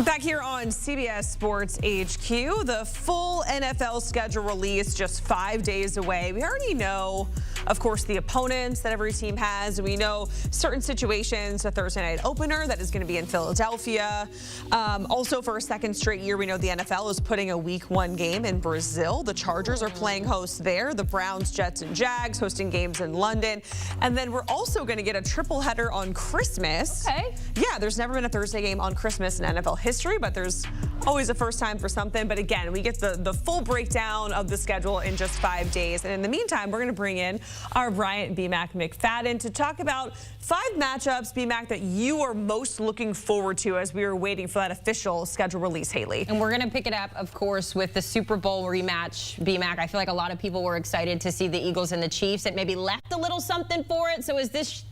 Back here on CBS Sports HQ, the full NFL schedule release just 5 days away. We already know, of course, the opponents that every team has. We know certain situations, a Thursday night opener that is going to be in Philadelphia. Also, for a second straight year, we know the NFL is putting a week 1 game in Brazil. The Chargers are playing host there. The Browns, Jets, and Jags hosting games in London. And then we're also going to get a triple header on Christmas. Okay. Yeah, there's never been a Thursday game on Christmas in NFL history, but there's always a first time for something. But again, we get the full breakdown of the schedule in just 5 days. And in the meantime, we're going to bring in our Bryant McFadden to talk about 5 matchups, BMac, that you are most looking forward to as we are waiting for that official schedule release, Haley. And we're going to pick it up, of course, with the Super Bowl rematch, BMac. I feel like a lot of people were excited to see the Eagles and the Chiefs. It maybe left a little something for it. So as this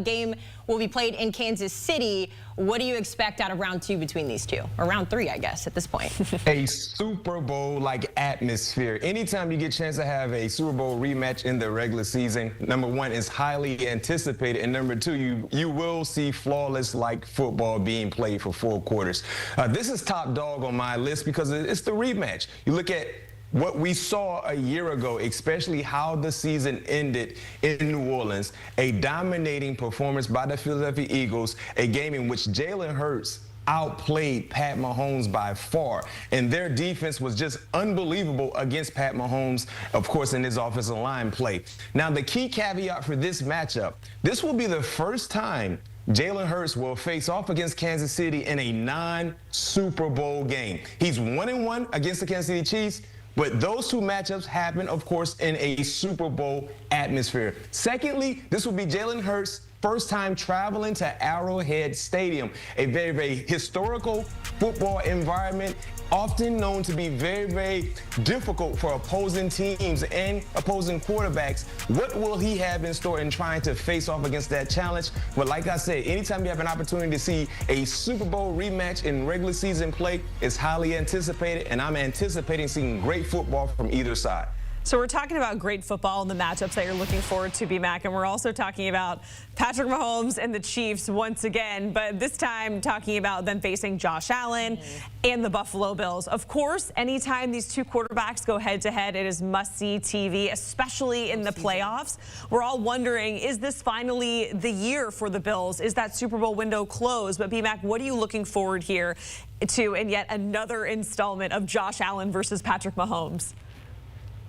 game will be played in Kansas City, what do you expect out of round 2 between these two? Or round 3, I guess, at this point. A Super Bowl-like atmosphere. Anytime you get a chance to have a Super Bowl rematch in the regular season, number 1, is highly anticipated, and number 2, you will see flawless-like football being played for 4 quarters. This is top dog on my list because it's the rematch. You look at what we saw a year ago, especially how the season ended in New Orleans, a dominating performance by the Philadelphia Eagles, a game in which Jalen Hurts outplayed Pat Mahomes by far, and their defense was just unbelievable against Pat Mahomes, of course, in his offensive line play. Now, the key caveat for this matchup, this will be the first time Jalen Hurts will face off against Kansas City in a non-Super Bowl game. He's 1-1 against the Kansas City Chiefs, but those 2 matchups happen, of course, in a Super Bowl atmosphere. Secondly, this will be Jalen Hurts' first time traveling to Arrowhead Stadium, a very, very historical football environment, often known to be very, very difficult for opposing teams and opposing quarterbacks. What will he have in store in trying to face off against that challenge? But like I said, anytime you have an opportunity to see a Super Bowl rematch in regular season play, it's highly anticipated, and I'm anticipating seeing great football from either side. So we're talking about great football and the matchups that you're looking forward to, BMac, and we're also talking about Patrick Mahomes and the Chiefs once again, but this time talking about them facing Josh Allen and the Buffalo Bills. Of course, anytime these 2 quarterbacks go head-to-head, it is must-see TV, especially in the playoffs. We're all wondering, is this finally the year for the Bills? Is that Super Bowl window closed? But BMac, what are you looking forward here to in yet another installment of Josh Allen versus Patrick Mahomes?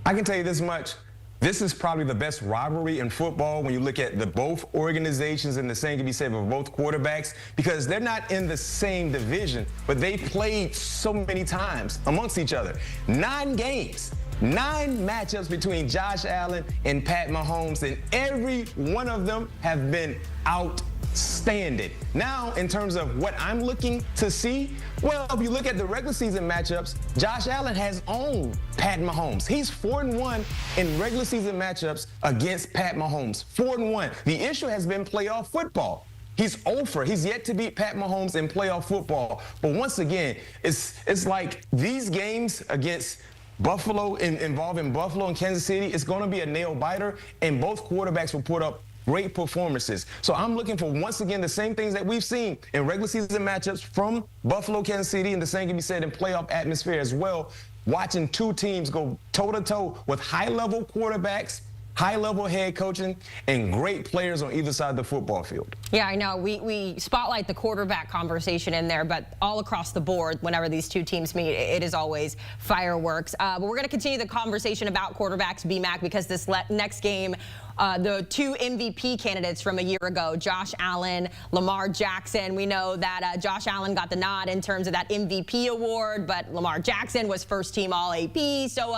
I can tell you this much. This is probably the best rivalry in football when you look at the both organizations, and the same can be said of both quarterbacks, because they're not in the same division, but they played so many times amongst each other. 9 games, 9 matchups between Josh Allen and Pat Mahomes, and every one of them have been outstanding. Now, in terms of what I'm looking to see, well, if you look at the regular season matchups, Josh Allen has owned Pat Mahomes. He's 4-1 in regular season matchups against Pat Mahomes. 4-1. The issue has been playoff football. He's 0-for. He's yet to beat Pat Mahomes in playoff football. But once again, it's like these games against Buffalo, involving Buffalo and Kansas City, it's going to be a nail-biter, and both quarterbacks will put up great performances. So I'm looking for, once again, the same things that we've seen in regular season matchups from Buffalo, Kansas City, and the same can be said in playoff atmosphere as well. Watching 2 teams go toe-to-toe with high-level quarterbacks, high-level head coaching, and great players on either side of the football field. Yeah, I know. We spotlight the quarterback conversation in there, but all across the board, whenever these 2 teams meet, it is always fireworks. But we're going to continue the conversation about quarterbacks, BMac, because this next game, the 2 MVP candidates from a year ago, Josh Allen, Lamar Jackson. We know that Josh Allen got the nod in terms of that MVP award, but Lamar Jackson was first-team All-AP. So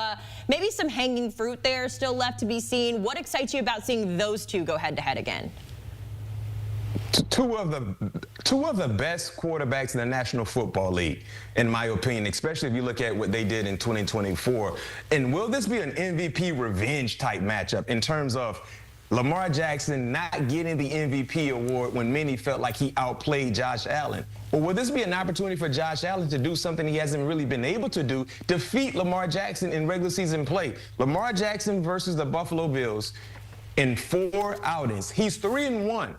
maybe some hanging fruit there still left to be seen. What excites you about seeing those 2 go head-to-head again? Two of the best quarterbacks in the National Football League, in my opinion, especially if you look at what they did in 2024. And will this be an MVP revenge type matchup in terms of Lamar Jackson not getting the MVP award when many felt like he outplayed Josh Allen? Or will this be an opportunity for Josh Allen to do something he hasn't really been able to do, defeat Lamar Jackson in regular season play? Lamar Jackson versus the Buffalo Bills in 4 outings. He's 3-1.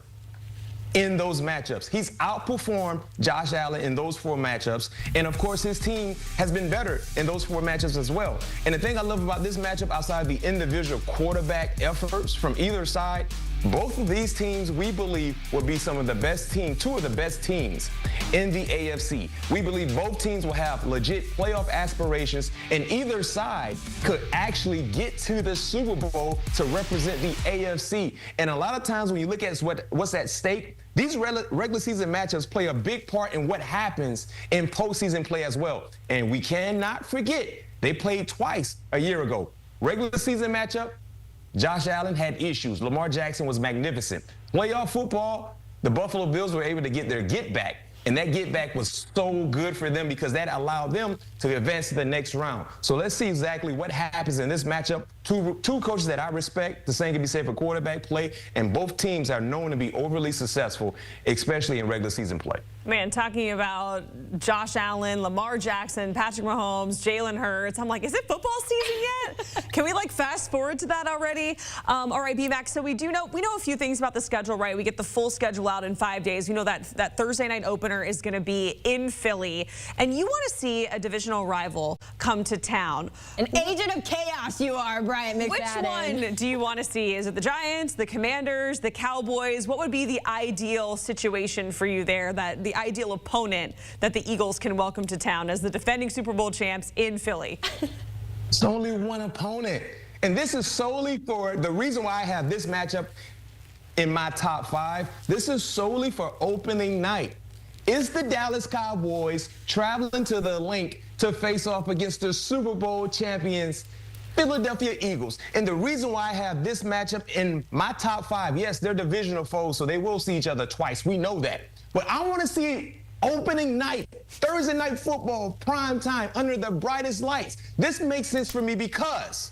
in those matchups. He's outperformed Josh Allen in those 4 matchups. And of course, his team has been better in those 4 matchups as well. And the thing I love about this matchup, outside of the individual quarterback efforts from either side, both of these teams, we believe, will be some of the best teams, 2 of the best teams in the AFC. We believe both teams will have legit playoff aspirations, and either side could actually get to the Super Bowl to represent the AFC. And a lot of times when you look at what's at stake, these regular season matchups play a big part in what happens in postseason play as well. And we cannot forget, they played twice a year ago. Regular season matchup, Josh Allen had issues. Lamar Jackson was magnificent. Playoff football, the Buffalo Bills were able to get their get back. And that get back was so good for them because that allowed them to advance to the next round. So let's see exactly what happens in this matchup. Two coaches that I respect. The same can be said for quarterback play. And both teams are known to be overly successful, especially in regular season play. Man, talking about Josh Allen, Lamar Jackson, Patrick Mahomes, Jalen Hurts, I'm like, is it football season yet? Can we fast forward to that already? All right, B-Mac, so we know a few things about the schedule, right? We get the full schedule out in 5 days. We know that Thursday night opener is going to be in Philly, and you want to see a divisional rival come to town. An agent of chaos you are, Bryant McFadden. Which one do you want to see? Is it the Giants, the Commanders, the Cowboys? What would be the ideal situation for you there, the ideal opponent that the Eagles can welcome to town as the defending Super Bowl champs in Philly? It's only one opponent. And this is solely for the reason why I have this matchup in my top 5. This is solely for opening night. Is the Dallas Cowboys traveling to the Link to face off against the Super Bowl champions, Philadelphia Eagles? And the reason why I have this matchup in my top 5, yes, they're divisional foes, so they will see each other twice. We know that. But I want to see opening night, Thursday night football, prime time, under the brightest lights. This makes sense for me because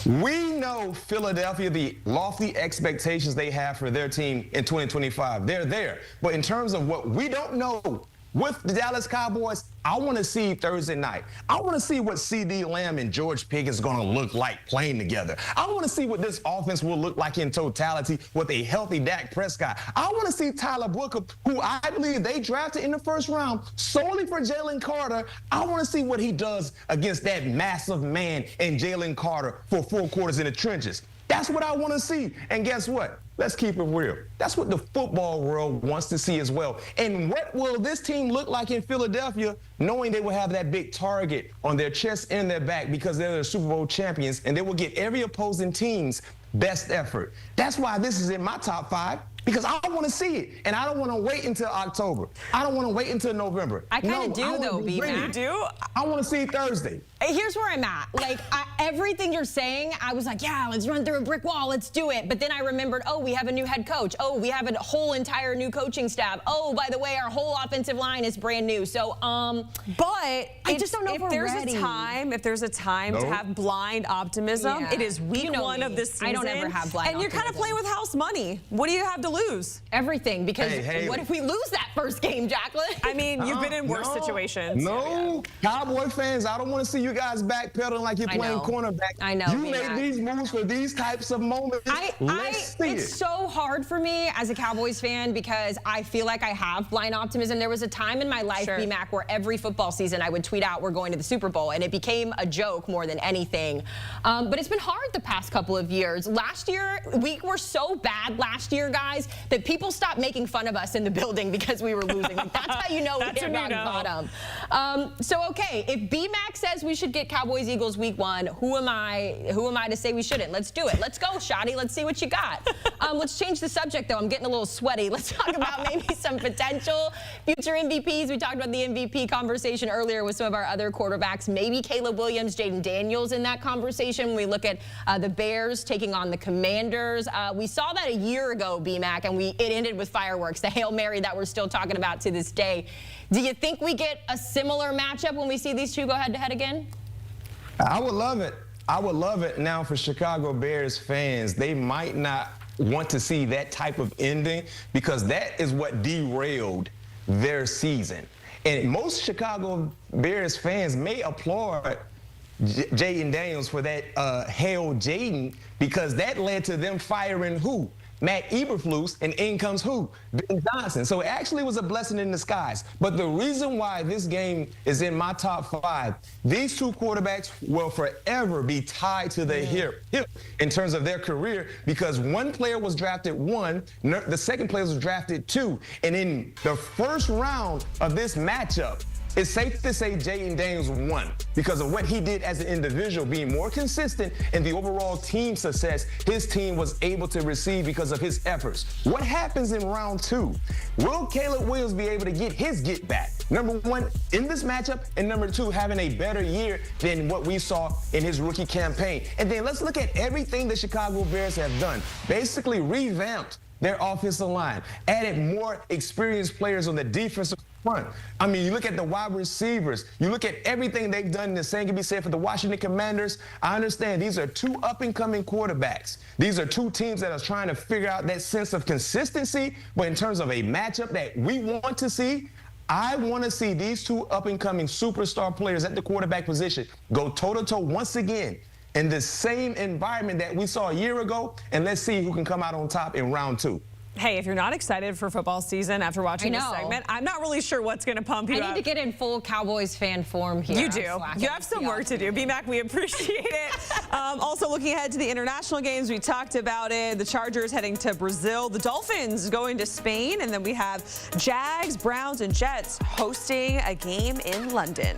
we know Philadelphia, the lofty expectations they have for their team in 2025. They're there. But in terms of what we don't know with the Dallas Cowboys, I want to see Thursday night. I want to see what C.D. Lamb and George Pickens is going to look like playing together. I want to see what this offense will look like in totality with a healthy Dak Prescott. I want to see Tyler Booker, who I believe they drafted in the first round solely for Jalen Carter. I want to see what he does against that massive man in Jalen Carter for 4 quarters in the trenches. That's what I want to see. And guess what? Let's keep it real. That's what the football world wants to see as well. And what will this team look like in Philadelphia, knowing they will have that big target on their chest and their back because they're the Super Bowl champions, and they will get every opposing team's best effort. That's why this is in my top 5. Because I want to see it, and I don't want to wait until October. I don't want to wait until November. I kind of do, though, B-Mac. You do? I want to see Thursday. Here's where I'm at. Everything you're saying, I was like, yeah, let's run through a brick wall. Let's do it. But then I remembered, oh, we have a new head coach. Oh, we have a whole entire new coaching staff. Oh, by the way, our whole offensive line is brand new. So, but I just don't know if we're ready. If there's a time to have blind optimism, it is week 1 of this season. I don't ever have blind optimism. And you're kind of playing with house money. What do you have to lose? Everything, because what if we lose that first game, Jacqueline? I mean, you've been in worse situations. No, Cowboy fans, I don't want to see you guys backpedaling like you're playing cornerback. I know. You made these moves for these types of moments. It's so hard for me as a Cowboys fan because I feel like I have blind optimism. There was a time in my life, B-Mac, where every football season I would tweet out, we're going to the Super Bowl, and it became a joke more than anything. But it's been hard the past couple of years. Last year, we were so bad last year, guys, that people stopped making fun of us in the building because we were losing. That's how you know we hit rock bottom. So, okay, if B-Mac says we should get Cowboys-Eagles week 1, who am I to say we shouldn't? Let's do it. Let's go, Shotty. Let's see what you got. Let's change the subject, though. I'm getting a little sweaty. Let's talk about maybe some potential future MVPs. We talked about the MVP conversation earlier with some of our other quarterbacks. Maybe Caleb Williams, Jaden Daniels in that conversation. When we look at the Bears taking on the Commanders. We saw that a year ago, B-Mac, and it ended with fireworks, the Hail Mary that we're still talking about to this day. Do you think we get a similar matchup when we see these two go head-to-head again? I would love it. I would love it. Now, for Chicago Bears fans, they might not want to see that type of ending because that is what derailed their season. And most Chicago Bears fans may applaud Jaden Daniels for that Hail Jaden because that led to them firing who? Matt Eberflus, and in comes who? Ben Johnson. So it actually was a blessing in disguise. But the reason why this game is in my top 5, these two quarterbacks will forever be tied to the hip in terms of their career, because one player was drafted 1, the second player was drafted 2. And in the first round of this matchup, it's safe to say Jaden Daniels won because of what he did as an individual, being more consistent in the overall team success his team was able to receive because of his efforts. What happens in round 2? Will Caleb Williams be able to get his get back? Number 1, in this matchup, and number 2, having a better year than what we saw in his rookie campaign. And then let's look at everything the Chicago Bears have done. Basically revamped their offensive line, added more experienced players on the defensive front. I mean, you look at the wide receivers, you look at everything they've done, the same can be said for the Washington Commanders. I understand these are 2 up-and-coming quarterbacks. These are 2 teams that are trying to figure out that sense of consistency, but in terms of a matchup that we want to see, I want to see these 2 up-and-coming superstar players at the quarterback position go toe-to-toe once again in the same environment that we saw a year ago, and let's see who can come out on top in round 2. Hey, if you're not excited for football season after watching this segment, I'm not really sure what's going to pump you up. I need to get in full Cowboys fan form here. You do. You have some work to do. B-Mac, we appreciate it. Also, looking ahead to the international games, we talked about it. The Chargers heading to Brazil. The Dolphins going to Spain. And then we have Jags, Browns, and Jets hosting a game in London.